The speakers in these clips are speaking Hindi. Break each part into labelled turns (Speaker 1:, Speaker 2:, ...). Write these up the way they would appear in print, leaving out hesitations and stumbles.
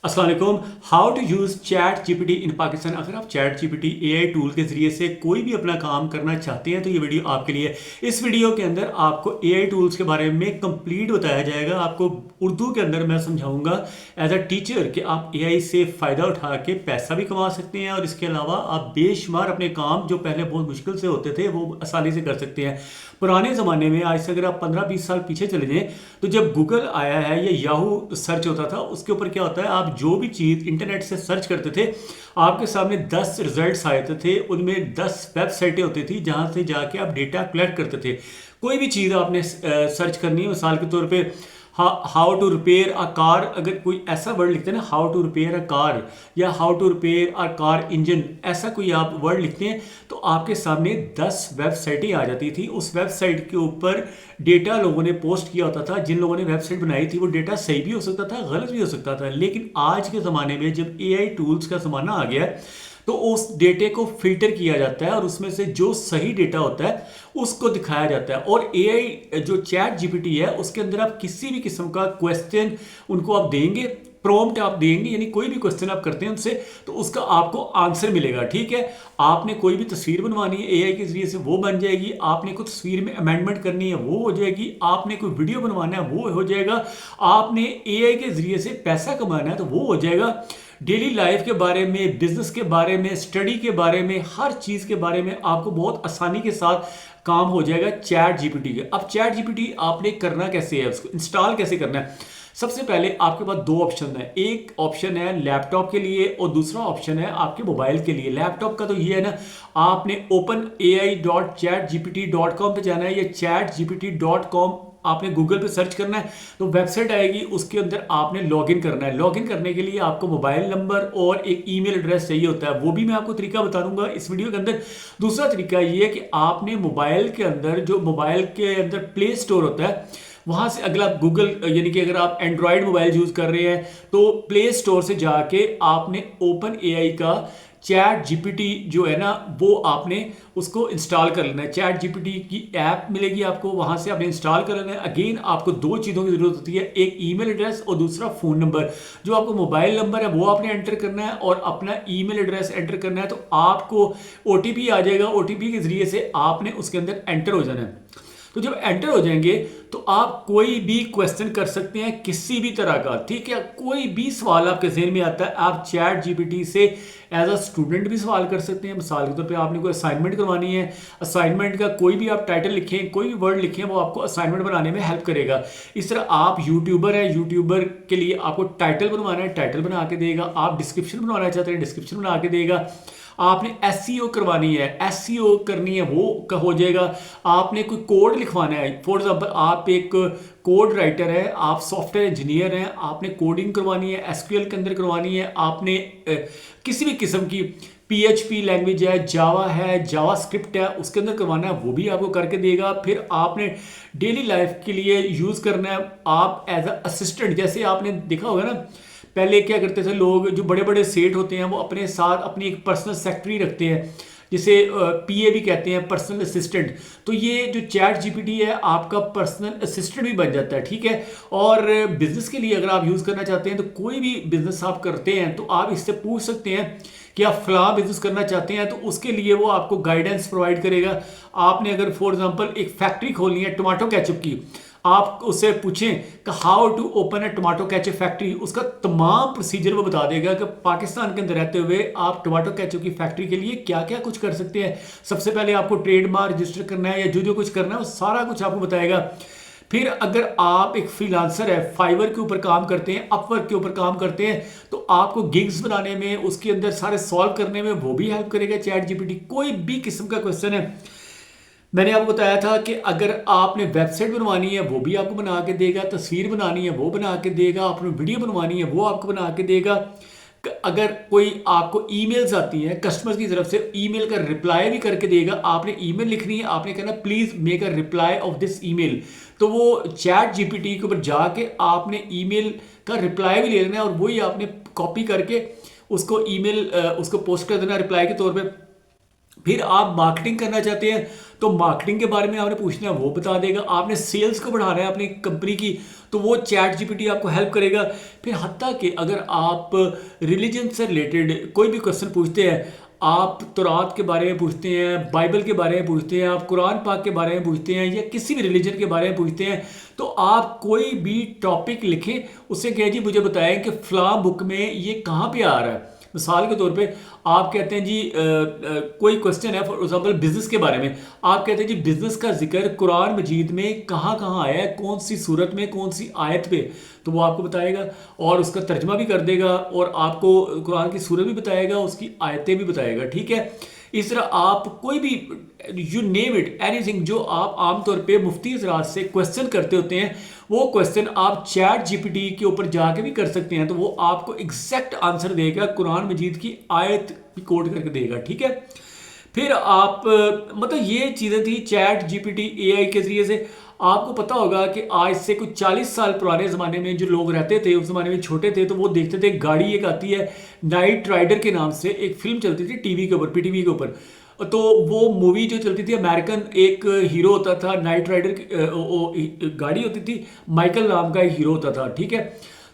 Speaker 1: अस्सलाम वालेकुम। How to use ChatGPT in Pakistan. अगर आप चैट जीपीटी एआई टूल के ज़रिए से कोई भी अपना काम करना चाहते हैं तो ये वीडियो आपके लिए। इस वीडियो के अंदर आपको एआई टूल्स के बारे में कंप्लीट बताया जाएगा। आपको उर्दू के अंदर मैं समझाऊंगा एज अ टीचर कि आप एआई से फ़ायदा उठा के पैसा भी कमा सकते हैं और इसके अलावा आप बेशुमार अपने काम जो पहले बहुत मुश्किल से होते थे वो आसानी से कर सकते हैं। पुराने ज़माने में आज से अगर आप 15-20 साल पीछे चले जाएं तो जब गूगल आया है या याहू सर्च होता था उसके ऊपर क्या होता है, आप जो भी चीज़ इंटरनेट से सर्च करते थे आपके सामने 10 रिजल्ट्स आए थे। उनमें 10 वेबसाइटें होती थी जहां से जाके आप डेटा कलेक्ट करते थे। कोई भी चीज़ आपने सर्च करनी है, मिसाल के तौर पे how to repair a car, अगर कोई ऐसा वर्ड लिखते हैं ना, how to repair a car या how to repair a car engine, ऐसा कोई आप वर्ड लिखते हैं तो आपके सामने 10 वेबसाइटें आ जाती थी। उस वेबसाइट के ऊपर डेटा लोगों ने पोस्ट किया होता था। जिन लोगों ने वेबसाइट बनाई थी वो डेटा सही भी हो सकता था, गलत भी हो सकता था। लेकिन आज के ज़माने में जब एआई टूल्स का ज़माना आ गया है तो उस डेटे को फिल्टर किया जाता है और उसमें से जो सही डेटा होता है उसको दिखाया जाता है। और एआई जो चैट जीपीटी है उसके अंदर आप किसी भी किस्म का क्वेश्चन उनको आप देंगे, प्रॉम्प्ट आप देंगे, यानी कोई भी क्वेश्चन आप करते हैं उनसे तो उसका आपको आंसर मिलेगा। ठीक है, आपने कोई भी तस्वीर बनवानी है एआई के जरिए से वो बन जाएगी, आपने कुछ तस्वीर में अमेंडमेंट करनी है वो हो जाएगी, आपने कोई वीडियो बनवाना है वो हो जाएगा, आपने एआई के जरिए से पैसा कमाना है तो वो हो जाएगा। डेली लाइफ के बारे में, बिजनेस के बारे में, स्टडी के बारे में, हर चीज़ के बारे में आपको बहुत आसानी के साथ काम हो जाएगा चैट जीपीटी के। अब चैट जीपीटी आपने करना कैसे है, उसको इंस्टॉल कैसे करना है। सबसे पहले आपके पास दो ऑप्शन है, एक ऑप्शन है लैपटॉप के लिए और दूसरा ऑप्शन है आपके मोबाइल के लिए। लैपटॉप का तो ये है ना, आपने openai.chatgpt.com पे जाना है या chatgpt.com आपने गूगल पे सर्च करना है तो वेबसाइट आएगी, उसके अंदर आपने लॉगिन करना है। लॉगिन करने के लिए आपको मोबाइल नंबर और एक ईमेल एड्रेस चाहिए होता है, वो भी मैं आपको तरीका बता दूंगा इस वीडियो के अंदर। दूसरा तरीका ये है कि आपने मोबाइल के अंदर, जो मोबाइल के अंदर प्ले स्टोर होता है वहां से, अगर आप गूगल यानी कि अगर आप एंड्रॉयड मोबाइल यूज कर रहे हैं तो प्ले स्टोर से जाके आपने ओपन एआई का चैट जीपीटी जो है ना वो आपने उसको इंस्टॉल कर लेना है। चैट जीपीटी की ऐप मिलेगी आपको, वहां से आपने इंस्टॉल कर लेना है। अगेन आपको दो चीज़ों की जरूरत होती है, एक ईमेल एड्रेस और दूसरा फ़ोन नंबर। जो आपको मोबाइल नंबर है वो आपने एंटर करना है और अपना ईमेल एड्रेस एंटर करना है तो आपको ओटीपी आ जाएगा। ओटीपी के जरिए से आपने उसके अंदर एंटर हो जाना है। तो जब एंटर हो जाएंगे तो आप कोई भी क्वेश्चन कर सकते हैं किसी भी तरह का। ठीक है, कोई भी सवाल आपके जहन में आता है आप चैट जीपीटी से एज अ स्टूडेंट भी सवाल कर सकते हैं। मिसाल के तौर पे आपने कोई असाइनमेंट करवानी है, असाइनमेंट का कोई भी आप टाइटल लिखें, कोई भी वर्ड लिखें, वो आपको असाइनमेंट बनाने में हेल्प करेगा। इस तरह आप यूट्यूबर है, यूट्यूबर के लिए आपको टाइटल बनवाना है, टाइटल बना के देगा। आप डिस्क्रिप्शन बनवाना चाहते हैं, डिस्क्रिप्शन बना के देगा। आपने एसईओ करवानी है, एसईओ करनी है, वो हो जाएगा। आपने कोई कोड लिखवाना है, फॉर एग्जांपल आप एक कोड राइटर है, आप सॉफ्टवेयर इंजीनियर हैं, आपने कोडिंग करवानी है, एसक्यूएल के अंदर करवानी है, आपने किसी भी किस्म की पीएचपी लैंग्वेज है, जावा है, जावा स्क्रिप्ट है, उसके अंदर करवाना है, वो भी आपको करके देगा। फिर आपने डेली लाइफ के लिए यूज़ करना है आप एज अ असिस्टेंट। जैसे आपने देखा होगा ना, पहले क्या करते थे लोग, जो बड़े बड़े सेठ होते हैं वो अपने साथ अपनी एक पर्सनल सेक्रेटरी रखते हैं, जिसे पीए भी कहते हैं, पर्सनल असिस्टेंट। तो ये जो चैट जीपीटी है आपका पर्सनल असिस्टेंट भी बन जाता है। ठीक है, और बिजनेस के लिए अगर आप यूज़ करना चाहते हैं तो कोई भी बिजनेस आप करते हैं तो आप इससे पूछ सकते हैं कि आप फला बिजनेस करना चाहते हैं तो उसके लिए वो आपको गाइडेंस प्रोवाइड करेगा। आपने अगर फॉर एग्जांपल एक फैक्ट्री खोलनी है टमाटो केचप की, आप उससे पूछें कि how to open a tomato ketchup factory, उसका तमाम प्रोसीजर वो बता देगा कि पाकिस्तान के अंदर रहते हुए आप टमाटो केचप की फैक्ट्री के लिए क्या क्या कुछ कर सकते हैं। सबसे पहले आपको ट्रेडमार्क रजिस्टर करना है या जो जो कुछ करना है वो सारा कुछ आपको बताएगा। फिर अगर आप एक फ्रीलांसर है, फाइवर के ऊपर काम करते हैं, अपवर्क के ऊपर काम करते हैं तो आपको गिग्स बनाने में, उसके अंदर सारे सॉल्व करने में वो भी हेल्प करेगा चैट जीपीटी। कोई भी किस्म का क्वेश्चन है, मैंने आपको बताया था कि अगर आपने वेबसाइट बनवानी है वो भी आपको बना के देगा, तस्वीर बनानी है वो बना के देगा, आपने वीडियो बनवानी है वो आपको बना के देगा। अगर कोई आपको ईमेल्स आती हैं कस्टमर की तरफ से, ईमेल का रिप्लाई भी करके देगा। आपने ईमेल लिखनी है, आपने कहना please make a reply off this email, तो वो चैट जीपीटी के ऊपर जाके आपने ईमेल का रिप्लाई भी ले लेना है और वही आपने कॉपी करके उसको ईमेल उसको पोस्ट कर देना रिप्लाई के तौर पे। फिर आप मार्केटिंग करना चाहते हैं तो मार्केटिंग के बारे में आपने पूछना है वो बता देगा। आपने सेल्स को बढ़ाना है अपनी कंपनी की तो वो चैट जीपीटी आपको हेल्प करेगा। फिर हत्ता कि अगर आप रिलीजन से रिलेटेड कोई भी क्वेश्चन पूछते हैं, आप तौरात के बारे में पूछते हैं, बाइबल के बारे में पूछते हैं, आप कुरान पाक के बारे में पूछते हैं, या किसी भी रिलीजन के बारे में पूछते हैं, तो आप कोई भी टॉपिक लिखें, उससे कहें जी मुझे बताएं कि फ़लाँ बुक में ये कहाँ पे आ रहा है। मिसाल के तौर पे आप कहते हैं जी कोई क्वेश्चन है फॉर एग्जांपल बिजनेस के बारे में, आप कहते हैं जी बिजनेस का जिक्र कुरान मजीद में कहाँ कहाँ आया है, कौन सी सूरत में, कौन सी आयत पे, तो वो आपको बताएगा और उसका तर्जमा भी कर देगा और आपको कुरान की सूरत भी बताएगा, उसकी आयतें भी बताएगा। ठीक है, इस तरह आप कोई भी यू नेम इट एनीथिंग जो आप आमतौर पे मुफ्ती हज़रात से क्वेश्चन करते होते हैं, वो क्वेश्चन आप चैट जीपीटी के ऊपर जाके भी कर सकते हैं, तो वो आपको एग्जैक्ट आंसर देगा, कुरान मजीद की आयत भी कोड करके देगा। ठीक है, फिर आप मतलब ये चीज़ें थी चैट जीपीटी एआई के ज़रिए से। आपको पता होगा कि आज से कुछ 40 साल पुराने ज़माने में जो लोग रहते थे, उस ज़माने में छोटे थे, तो वो देखते थे गाड़ी एक आती है नाइट राइडर के नाम से, एक फिल्म चलती थी टीवी के ऊपर, पीटीवी के ऊपर। तो वो मूवी जो चलती थी अमेरिकन, एक हीरो होता था नाइट राइडर, गाड़ी होती थी, माइकल नाम का एक हीरो होता था। ठीक है,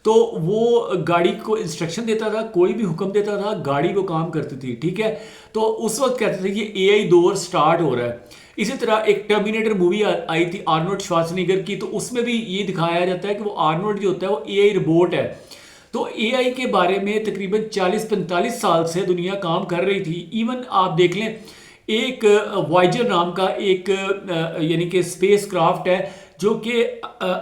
Speaker 1: तो वो गाड़ी को इंस्ट्रक्शन देता था, कोई भी हुक्म देता था, गाड़ी वो काम करती थी। ठीक है, तो उस वक्त कहते थे कि एआई दौर स्टार्ट हो रहा है। इसी तरह एक टर्मिनेटर मूवी आई थी आर्नोल्ड श्वार्ज़नेगर की, तो उसमें भी ये दिखाया जाता है कि वो आर्नोल्ड जो होता है वो एआई रोबोट है। तो एआई के बारे में तकरीबन 40-45 साल से दुनिया काम कर रही थी। इवन आप देख लें, एक वाइजर नाम का एक यानी कि स्पेस क्राफ्ट है, जो कि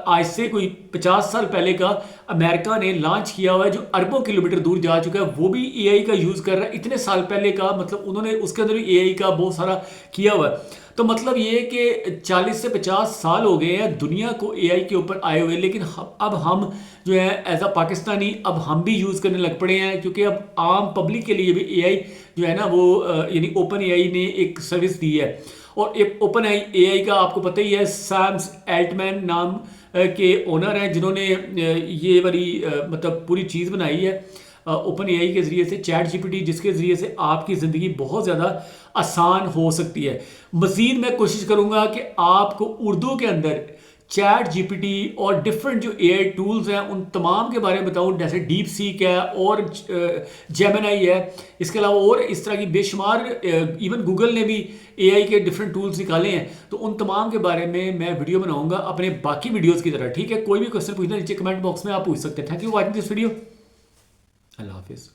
Speaker 1: आज से कोई 50 साल पहले का अमेरिका ने लॉन्च किया हुआ है, जो अरबों किलोमीटर दूर जा चुका है, वो भी एआई का यूज़ कर रहा है। इतने साल पहले का, मतलब उन्होंने उसके अंदर भी एआई का बहुत सारा किया हुआ है। तो मतलब ये कि 40 से 50 साल हो गए हैं दुनिया को एआई के ऊपर आए हुए, लेकिन अब हम जो है एज अ पाकिस्तानी अब हम भी यूज़ करने लग पड़े हैं, क्योंकि अब आम पब्लिक के लिए भी एआई जो है ना वो यानी ओपन एआई ने एक सर्विस दी है। और एक ओपन एआई का आपको पता ही है, सैम एल्टमैन नाम के ओनर हैं, जिन्होंने ये वाली मतलब पूरी चीज़ बनाई है ओपन एआई के ज़रिए से, चैट जीपीटी, जिसके ज़रिए से आपकी ज़िंदगी बहुत ज़्यादा आसान हो सकती है। मज़ीद मैं कोशिश करूँगा कि आपको उर्दू के अंदर चैट जीपीटी और डिफरेंट जो एआई टूल्स हैं उन तमाम के बारे में बताऊँ, जैसे डीप सीक है और जेमिनी है। इसके अलावा और इस तरह की बेशुमार, इवन गूगल ने भी एआई के डिफरेंट टूल्स निकाले हैं, तो उन तमाम के बारे में मैं वीडियो बनाऊंगा अपने बाकी वीडियोस की तरह। ठीक है, कोई भी क्वेश्चन पूछना नीचे कमेंट बॉक्स में आप पूछ सकते हैं। Thank you watching this video. अल्लाह हाफिज़।